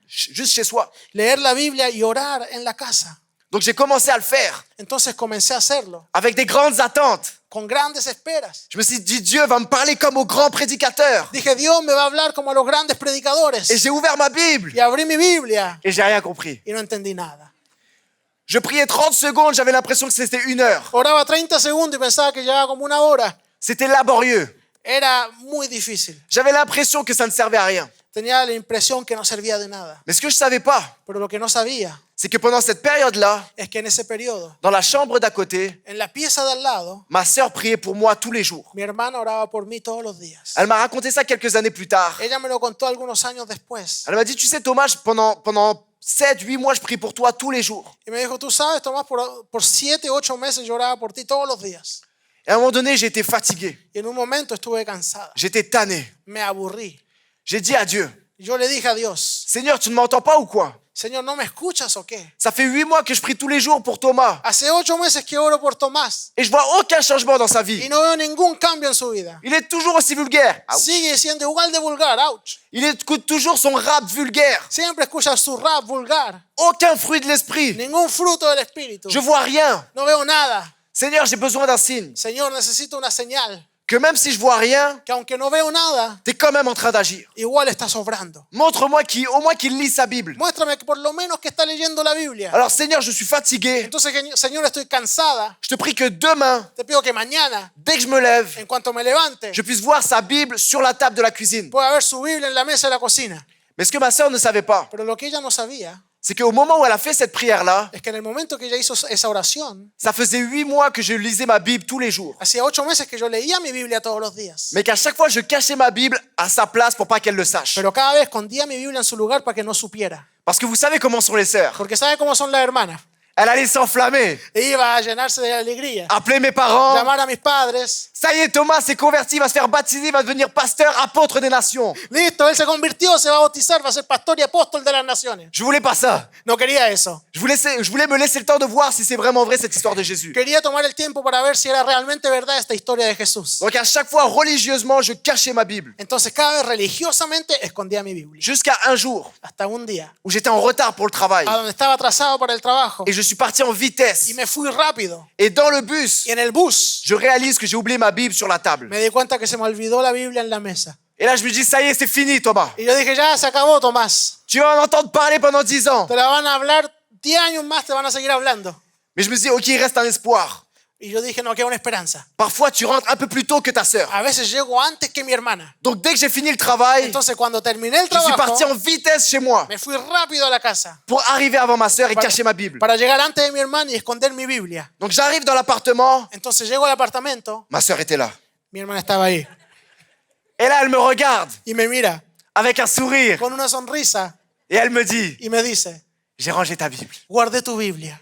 juste chez soi. Leer la Biblia y orar en la casa. Donc j'ai commencé à le faire Entonces comencé a hacerlo avec des grandes attentes. con grandes esperas. Je me suis dit, Dieu va me parler comme aux grands prédicateurs. Dije, Dios me va a hablar como a los grandes predicadores. Et j'ai ouvert ma Bible Y abrí mi Biblia et j'ai rien compris. y no entendí nada. Je priais 30 secondes, j'avais l'impression que c'était 1 heure. Oraba 30 segundos y pensaba que llevaba como una hora. C'était laborieux. Era muy difícil. J'avais l'impression que ça ne servait à rien. Tenía la impresión que no servía de nada. Mais ce que je savais pas, Pero lo que no sabía c'est que pendant cette période-là, es que en ese periodo, dans la chambre d'à côté, en la pieza de al lado, ma sœur priait pour moi tous les jours. mi hermana oraba por mí todos los días. Elle m'a raconté ça quelques années plus tard. Ella me lo contó algunos años después. Elle m'a dit, tu sais Thomas, pendant 7-8 mois, je prie pour toi tous les jours. Y me dijo, tú sabes, Tomás, por 7, 8 meses yo oraba por ti todos los días. Et à un moment donné, j'ai été fatigué. Y en un momento estuve cansada. J'étais tanné. Me aburrí. J'ai dit à Dieu, Yo le dije a Dios, Seigneur, tu ne m'entends pas ou quoi? Señor, ¿no me escuchas o qué? Ça fait 8 mois que je prie tous les jours pour Thomas. Hace 8 meses que oro por Tomás Et je vois aucun changement dans sa vie. y no veo ningún cambio en su vida. Il est toujours aussi vulgaire. Ouch. Sigue siendo igual de vulgar, ouch. Il écoute toujours son rap vulgaire. Siempre escucha su rap vulgar. Aucun fruit de l'esprit. Ningún fruto del espíritu. Je vois rien. No veo nada. Seigneur, j'ai besoin d'un signe. Señor, necesito una señal. Que même si je vois rien, Que aunque no veo nada, tu es quand même en train d'agir. igual está sobrando. Montre-moi au moins qu'il lit sa Bible. Muéstrame que por lo menos que está leyendo la Biblia. Alors Seigneur, je suis fatigué. Entonces, Señor, estoy cansada. Je te prie que demain, Te pido que mañana, dès que je me lève, en cuanto me levante, je puisse voir sa Bible sur la table de la cuisine. pueda ver su Biblia en la mesa de la cocina. Mais ce que ma sœur ne savait pas, Pero lo que ella no sabía c'est qu'au moment où elle a fait cette prière-là, es que en el momento que ella hizo esa oración, ça faisait 8 mois que je lisais ma Bible tous les jours. hacía 8 meses que yo leía mi Biblia todos los días. Mais qu'à chaque fois, je cachais ma Bible à sa place pour pas qu'elle le sache. Pero cada vez escondía mi Biblia en su lugar para que no supiera. Parce que vous savez comment sont les sœurs. Porque ¿sabe cómo son las hermanas? Elle allait s'enflammer, Iba a llenarse de alegría. appeler mes parents. Llamar a mis padres. Ça y est, Thomas s'est converti, il va se faire baptiser, il va devenir pasteur, apôtre des nations. Listo, él se convirtió, se va a bautizar, va a ser pastor y apóstol de las naciones. Je voulais pas ça. No quería eso. Je voulais me laisser le temps de voir si c'est vraiment vrai cette histoire de Jésus. Quería tomar el tiempo para ver si era realmente verdad esta historia de Jesús. Donc à chaque fois, religieusement, je cachais ma Bible. Entonces cada vez religiosamente escondía mi Biblia. Jusqu'à un jour Hasta un día, où j'étais en retard pour le travail. a donde estaba atrasado para el trabajo. Et je suis parti en vitesse. Y me fui rápido. Et dans le bus, Y en el bus je réalise que j'ai oublié ma Bible sur la table. me di cuenta que se me olvidó la Biblia en la mesa. Et là, je me dis, ça y est, c'est fini, Thomas. Y yo dije, ya se acabó, Tomás. Tu vas en entendre parler pendant 10 ans. Te la van a hablar 10 años más, te van a seguir hablando. Mais je me dis, ok, il reste un espoir. Y yo dije, no, queda una esperanza. Parfois, tu rentres un peu plus tôt que ta sœur. A veces llego antes que mi hermana. Donc, dès que j'ai fini le travail, Entonces cuando terminé el je suis trabajo, parti en vitesse chez moi me fui rápido a la casa pour arriver avant ma sœur et cacher ma Bible. para llegar antes de mi hermana y esconder mi Biblia. Donc, j'arrive dans l'appartement. Entonces llego al apartamento, Ma sœur était là. mi hermana estaba ahí Et là, elle me regarde y me mira avec un sourire. con una sonrisa Et elle me dit, y me dice, j'ai rangé ta Bible. guardé tu Biblia.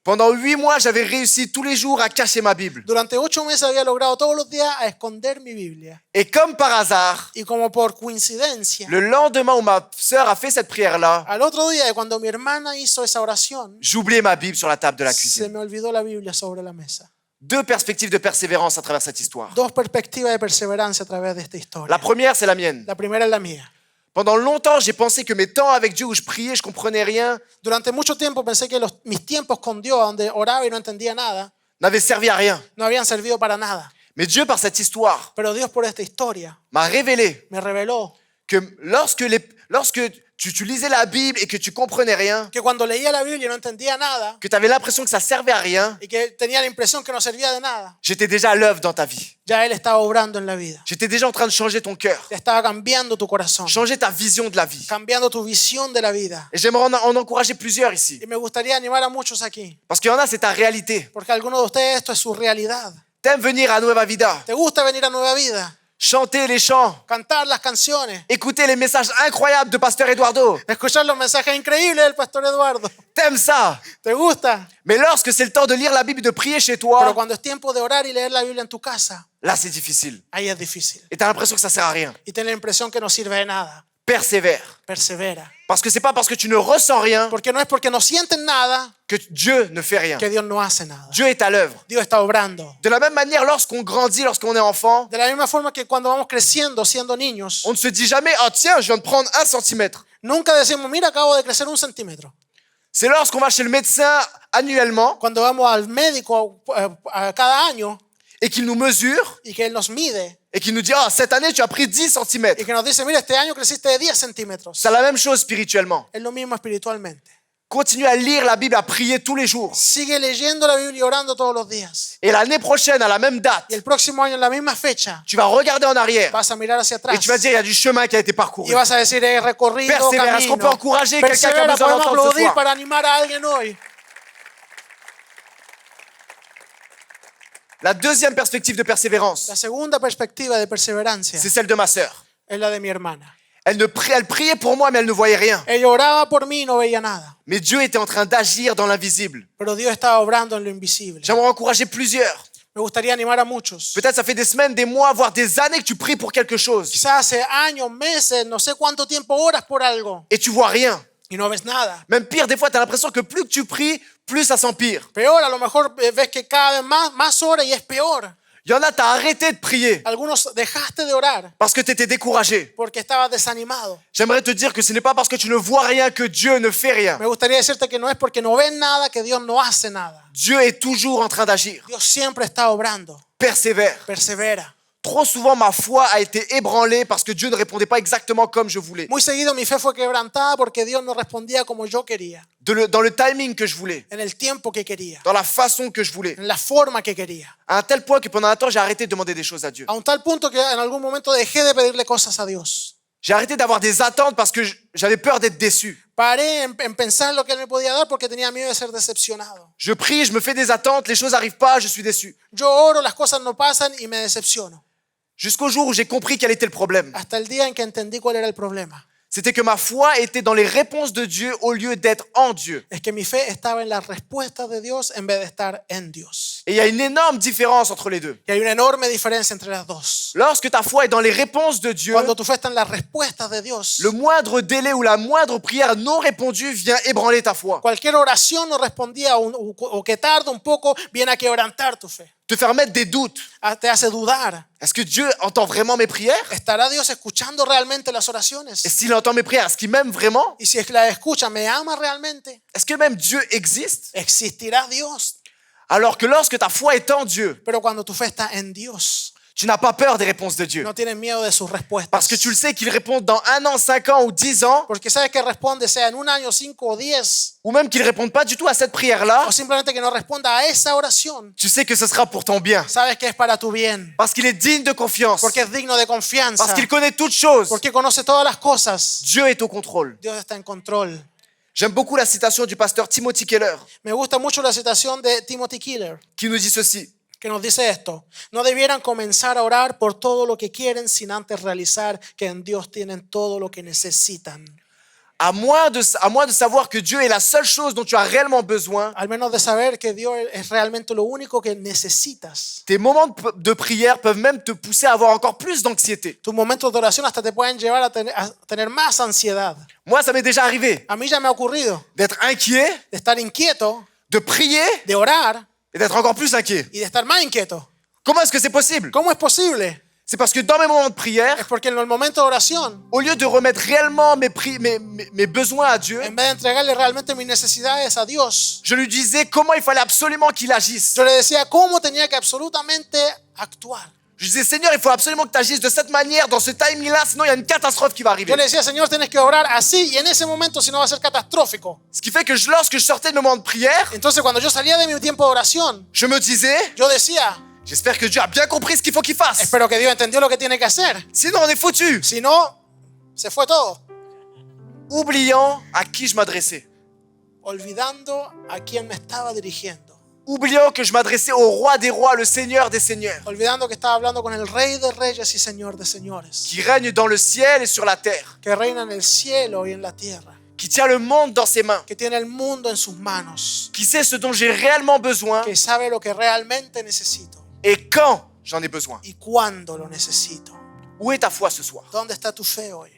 Pendant 8 mois, j'avais réussi tous les jours à cacher ma Bible. Durante 8 meses había logrado todos los días a esconder mi Biblia. Et comme par hasard, Y como por coincidencia, le lendemain où ma sœur a fait cette prière-là, al otro día, cuando mi hermana hizo esa oración, j'oubliais ma Bible sur la table de la se cuisine. me olvidó la Biblia sobre la mesa. 2 perspectives de persévérance à travers cette histoire. Dos perspectivas de perseverancia a través de esta La historia. première, c'est la mienne. La primera es la mía. Pendant longtemps, j'ai pensé que mes temps avec Dieu où je priais, je comprenais rien, Durante mucho tiempo pensé que mis tiempos con Dios, donde oraba y no entendía nada, n'avaient servi à rien. no habían servido para nada. Mais Dieu, par cette histoire, Pero Dios por esta historia m'a révélé me reveló que lorsque tu lisais la Bible et que tu comprenais rien, que cuando leía la Biblia y no entendía nada que tu avais l'impression que ça servait à rien, y que tenía la impresión que no servía de nada, j'étais déjà à l'œuvre dans ta vie. ya Él estaba obrando en la vida. J'étais déjà en train de changer ton cœur, Te estaba cambiando tu corazón, changer ta vision de la vie. cambiando tu visión de la vida. Et j'aimerais en encourager plusieurs ici. Y me gustaría animar a muchos aquí, Parce qu'il y en a, c'est ta réalité. porque algunos de ustedes esto es su realidad. T'aimes venir à Nueva Vida, ¿Te gusta venir a Nueva Vida? chanter les chants, Cantar las canciones, écouter les messages incroyables de Pasteur Eduardo. escuchar los mensajes increíbles del pastor Eduardo. T'aimes ça. ¿Te gusta? Mais lorsque c'est le temps de lire la Bible, de prier chez Pero toi, cuando es tiempo de orar y leer la Biblia en tu casa, là, c'est difficile. ahí es difícil. Et t'as l'impression que ça sert à rien. Y tienes la impresión que no sirve de nada. Persévère. Persevera. Parce que c'est pas parce que tu ne ressens rien Porque no es porque no sienten nada que Dieu ne fait rien. que Dios no hace nada. Dieu est à l'œuvre. Dios está obrando. De la même manière, lorsqu'on grandit, lorsqu'on est enfant, De la misma forma que cuando vamos creciendo, siendo niños, on ne se dit jamais, oh tiens, je viens de prendre 1 centimètre. nunca decimos, mira, acabo de crecer 1 centímetro. C'est lorsqu'on va chez le médecin annuellement Cuando vamos al médico cada año et qu'il nous mesure y que Él nos mide et qu'il nous dit, oh, cette année, tu as pris 10 centimètres. y que nos dice, mira, este año creciste de 10 centímetros. C'est la même chose spirituellement. Es lo mismo espiritualmente. Continue à lire la Bible, à prier tous les jours. Sigue leyendo la Biblia y orando todos los días. Et l'année prochaine, à la même date, Y el próximo año, en la misma fecha, tu vas regarder en arrière vas a mirar hacia et atrás tu vas dire, il y a du chemin qui a été parcouru. y vas a decir, he recorrido Persevera. Est-ce qu'on peut camino. encourager quelqu'un qui a Persevera, besoin podemos d'entendre ce aplaudir soir? para animar a alguien hoy. La deuxième perspective de persévérance, La segunda perspectiva de perseverancia c'est celle de ma sœur. es la de mi hermana. Elle priait pour moi, mais elle ne voyait rien. Ella oraba por mí y no veía nada, Mais Dieu était en train d'agir dans l'invisible. pero Dios estaba obrando en lo invisible. J'aimerais encourager plusieurs. Me gustaría animar a muchos. Peut-être ça fait des semaines, des mois, voire des années que tu pries pour quelque chose Quizás hace años, meses, no sé cuánto tiempo oras por algo et tu vois rien. y no ves nada. Même pire, des fois, tu as l'impression que plus que tu pries, plus ça s'empire. Peor, a lo mejor ves que cada vez más oras y es peor. Il y en a, tu as arrêté de prier Algunos dejaste de orar parce que tu étais découragé. porque estabas desanimado. J'aimerais te dire que ce n'est pas parce que tu ne vois rien que Dieu ne fait rien. Me gustaría decirte que no es porque no ves nada que Dios no hace nada. Dieu est toujours en train d'agir. Dios siempre está obrando. Persévère. Persevera. Trop souvent, ma foi a été ébranlée parce que Dieu ne répondait pas exactement comme je voulais, Muy seguido mi fe fue quebrantada porque Dios no respondía como yo quería, dans le timing que je voulais, en el tiempo que quería, dans la façon que je voulais. en la forma que quería. À un tel point que pendant un temps, j'ai arrêté de demander des choses à Dieu. A un tal punto que en algún momento dejé de pedirle cosas a Dios. J'ai arrêté d'avoir des attentes parce que j'avais peur d'être déçu. Paré en pensar lo que Él me podía dar porque tenía miedo de ser decepcionado. Je prie, je me fais des attentes, les choses n'arrivent pas, je suis déçu. Yo oro, las cosas no pasan y me decepciono. Jusqu'au jour où j'ai compris quel était le problème. Hasta el día en que entendí cuál era el problema. C'était que ma foi était dans les réponses de Dieu au lieu d'être en Dieu. Es que mi fe estaba en la respuesta de Dios en vez de estar en Dios. Et il y a une énorme différence entre les deux. Y hay una enorme diferencia entre las dos. Lorsque ta foi est dans les réponses de Dieu, Cuando tu fe está en las respuestas de Dios, le moindre délai ou la moindre prière non répondue vient ébranler ta foi. cualquier oración no respondía o que tarda un poco viene a quebrantar tu fe. Te faire mettre des doutes. Te hace dudar. Est-ce que Dieu entend vraiment mes prières? ¿Estará Dios escuchando realmente las oraciones? Et s'il entend mes prières, est-ce qu'il m'aime vraiment? Y si es que la escucha, ¿me ama realmente? Est-ce que même Dieu existe? ¿Existirá Dios? Alors que lorsque ta foi est en Dieu, Pero cuando tu fe está en Dios, tu n'as pas peur des réponses de Dieu. no tienes miedo de sus respuestas. Parce que tu le sais qu'il répond dans 1 an, 5 ans ou 10 ans, Porque sabes que responde sea en un año, 5 o 10, ou même qu'il ne réponde pas du tout à cette prière-là, o simplemente que no responda a esa oración. tu sais que ce sera pour ton bien. Sabes que es para tu bien. Parce qu'il est digne de confiance. Porque es digno de confianza. Parce qu'il connaît toutes choses. Porque conoce todas las cosas. Dieu est au contrôle. Dios está en control. J'aime beaucoup la citation du pasteur Timothy Keller Me gusta mucho la citación de Timothy Keller, qui nous dit ceci. que nos dice esto: no debieran comenzar a orar por todo lo que quieren sin antes realizar que en Dios tienen todo lo que necesitan. à moins de savoir que Dieu est la seule chose dont tu as réellement besoin, al menos de saber que Dios es realmente lo único que necesitas. tes moments de prière peuvent même te pousser à avoir encore plus d'anxiété. Tus momentos de oración hasta te pueden llevar a tener más ansiedad. Moi, ça m'est déjà arrivé A mí ya me ha ocurrido d'être inquiet, de estar inquieto, de prier de orar et d'être encore plus inquiet. y de estar más inquieto. Comment est-ce que c'est possible? ¿Cómo es posible? C'est parce que dans mes moments de Es prière, porque en el momento de oración, au lieu de remettre réellement mes besoins à Dieu, en vez de entregarle realmente mis necesidades a Dios, je lui disais comment il fallait absolument qu'il agisse. yo le decía cómo tenía que absolutamente actuar. Je disais, Seigneur, il faut absolument que tu agisses de cette manière, dans ce timing-là, sinon il y a une catastrophe qui va arriver. Yo le decía, Señor, tienes que orar así y en ese momento, si no va a ser catastrófico. Ce qui fait que lorsque je sortais de mes moments de prière, Entonces, cuando yo salía de mi tiempo de oración, je me disais, yo decía, j'espère que Dieu a bien compris ce qu'il faut qu'il fasse. espero que Dios entendió lo que tiene que hacer. Sinon, on est foutu. Si no, se fue todo. Oubliant à qui je m'adressais. Olvidando a quién me estaba dirigiendo. Oubliant que je m'adressais au roi des rois, le seigneur des seigneurs, Olvidando que estaba hablando con el Rey de Reyes y Señor de Señores. qui règne dans le ciel et sur la terre, Que reina en el cielo y en la tierra. qui tient le monde dans ses mains, Que tiene el mundo en sus manos. qui sait ce dont j'ai réellement besoin Que sabe lo que realmente necesito. et quand j'en ai besoin. Y cuándo lo necesito. Où est ta foi ce soir? ¿Dónde está tu fe hoy?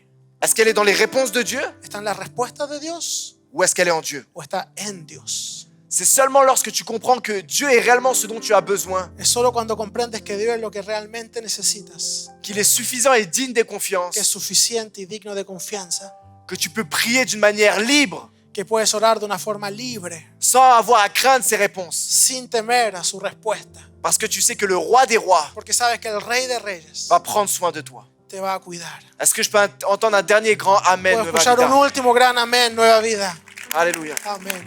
Est-ce qu'elle est dans les réponses de Dieu ¿Está en la respuesta de Dios ou est-ce qu'elle est en Dieu? o está en Dios? C'est seulement lorsque tu comprends que Dieu est réellement ce dont tu as besoin, Es solo cuando comprendes que Dios es lo que realmente necesitas, qu'il est suffisant et digne des que es confiances, suficiente y digno de confianza, que tu peux prier d'une manière libre, que puedes orar de una forma libre, sans avoir à craindre ses réponses. sin temer a su respuesta, Parce que tu sais que le roi des rois porque sabes que el Rey de Reyes va prendre soin de toi. te va a cuidar. Est-ce que je peux entendre un dernier grand Amen? Puedo Nueva escuchar un Vida? último gran amén, nueva vida. Alléluia. Amén.